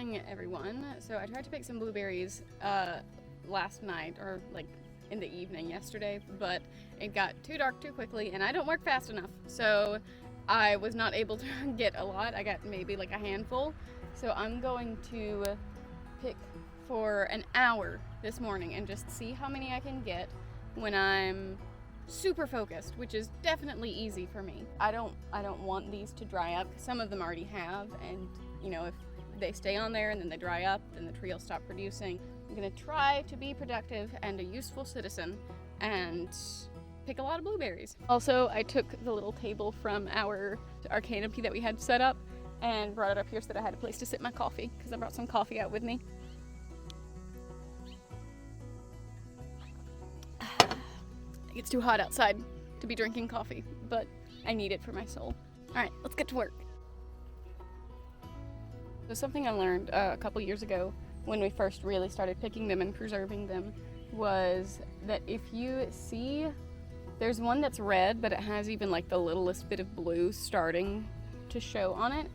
morning, everyone. So I tried to pick some blueberries last night, or like in the evening yesterday, but it got too dark too quickly and I don't work fast enough. So I was not able to get a lot. I got maybe like a handful. So I'm going to pick for an hour this morning and just see how many I can get when I'm super focused, which is definitely easy for me. I don't want these to dry up, because some of them already have, and you know, if they stay on there and then they dry up, then the tree will stop producing. I'm gonna try to be productive and a useful citizen and pick a lot of blueberries. Also, I took the little table from our canopy that we had set up and brought it up here so that I had a place to sit my coffee, because I brought some coffee out with me. It's too hot outside to be drinking coffee, but I need it for my soul. All right, let's get to work. So something I learned a couple years ago when we first really started picking them and preserving them was that if you see, there's one that's red, but it has even like the littlest bit of blue starting to show on it,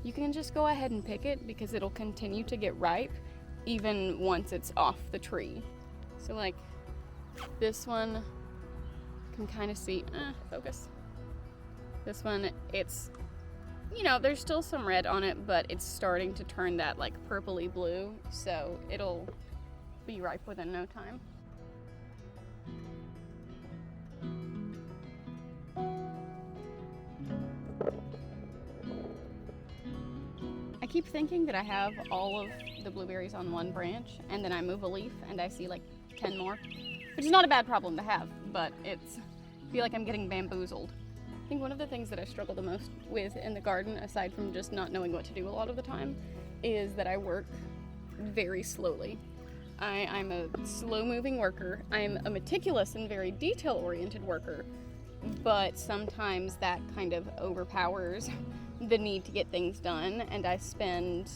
you can just go ahead and pick it, because it'll continue to get ripe even once it's off the tree. So like this one, can kind of see, focus. This one, it's, you know, there's still some red on it, but it's starting to turn that like purpley blue, so it'll be ripe within no time. I keep thinking that I have all of the blueberries on one branch, and then I move a leaf and I see like 10 more. Which is not a bad problem to have, but I feel like I'm getting bamboozled. I think one of the things that I struggle the most with in the garden, aside from just not knowing what to do a lot of the time, is that I work very slowly. I'm a slow-moving worker. I'm a meticulous and very detail-oriented worker, but sometimes that kind of overpowers the need to get things done, and I spend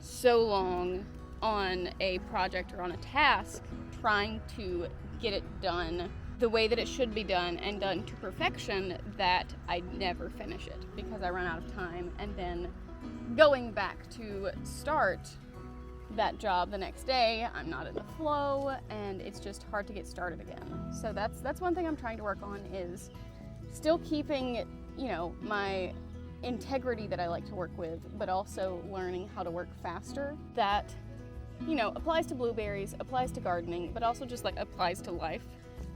so long on a project or on a task trying to get it done the way that it should be done and done to perfection that I never finish it because I run out of time, and then going back to start that job the next day, I'm not in the flow and it's just hard to get started again. So that's one thing I'm trying to work on, is still keeping, you know, my integrity that I like to work with, but also learning how to work faster. That, you know, applies to blueberries, applies to gardening, but also just like applies to life,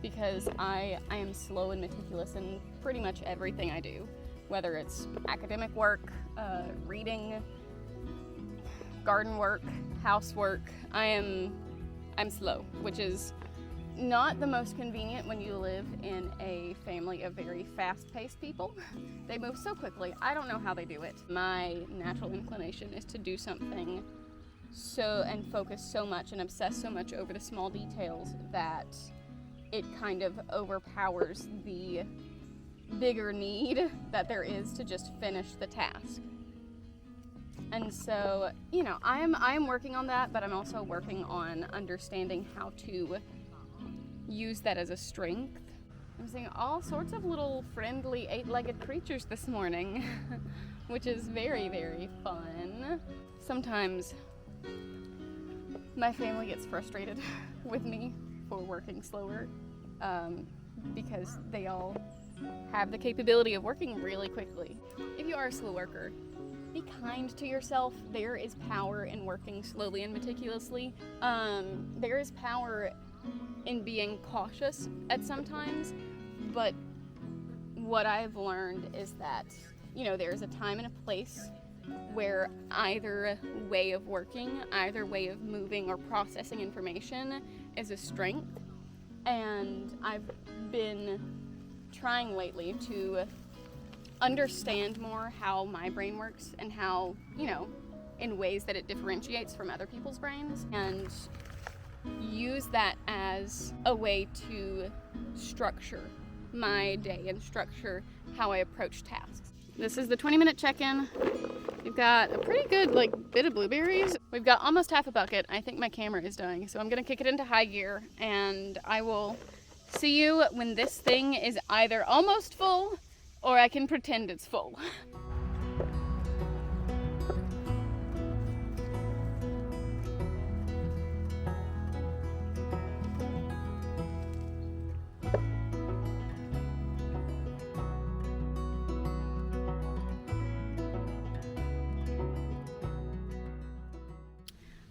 because I am slow and meticulous in pretty much everything I do, whether it's academic work, reading, garden work, housework. I'm slow, which is not the most convenient when you live in a family of very fast-paced people. They move so quickly. I don't know how they do it. My natural inclination is to do something and focus so much and obsess so much over the small details that it kind of overpowers the bigger need that there is to just finish the task. And so, you know, I'm working on that, but I'm also working on understanding how to use that as a strength. I'm seeing all sorts of little friendly 8-legged creatures this morning, which is very, very fun. Sometimes my family gets frustrated with me for working slower, because they all have the capability of working really quickly. If you are a slow worker, be kind to yourself. There is power in working slowly and meticulously. There is power in being cautious at some times, but what I've learned is that, you know, there's a time and a place where either way of working, either way of moving or processing information is a strength. And I've been trying lately to understand more how my brain works and how, you know, in ways that it differentiates from other people's brains, and use that as a way to structure my day and structure how I approach tasks. This is the 20-minute check-in. We've got a pretty good bit of blueberries. We've got almost half a bucket. I think my camera is dying, so I'm gonna kick it into high gear, and I will see you when this thing is either almost full or I can pretend it's full.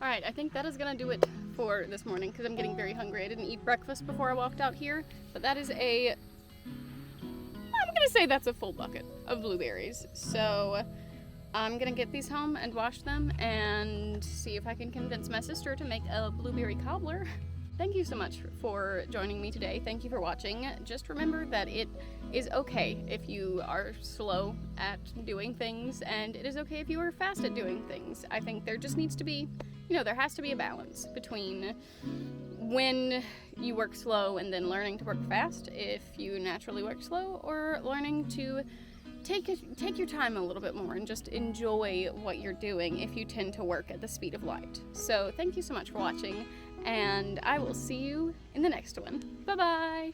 Alright, I think that is gonna do it for this morning because I'm getting very hungry. I didn't eat breakfast before I walked out here, but that is I'm gonna say that's a full bucket of blueberries. So I'm gonna get these home and wash them and see if I can convince my sister to make a blueberry cobbler. Thank you so much for joining me today. Thank you for watching. Just remember that it is okay if you are slow at doing things, and it is okay if you are fast at doing things. I think there just needs to be, there has to be a balance between when you work slow and then learning to work fast, if you naturally work slow, or learning to take your time a little bit more and just enjoy what you're doing if you tend to work at the speed of light. So thank you so much for watching, and I will see you in the next one. Bye-bye!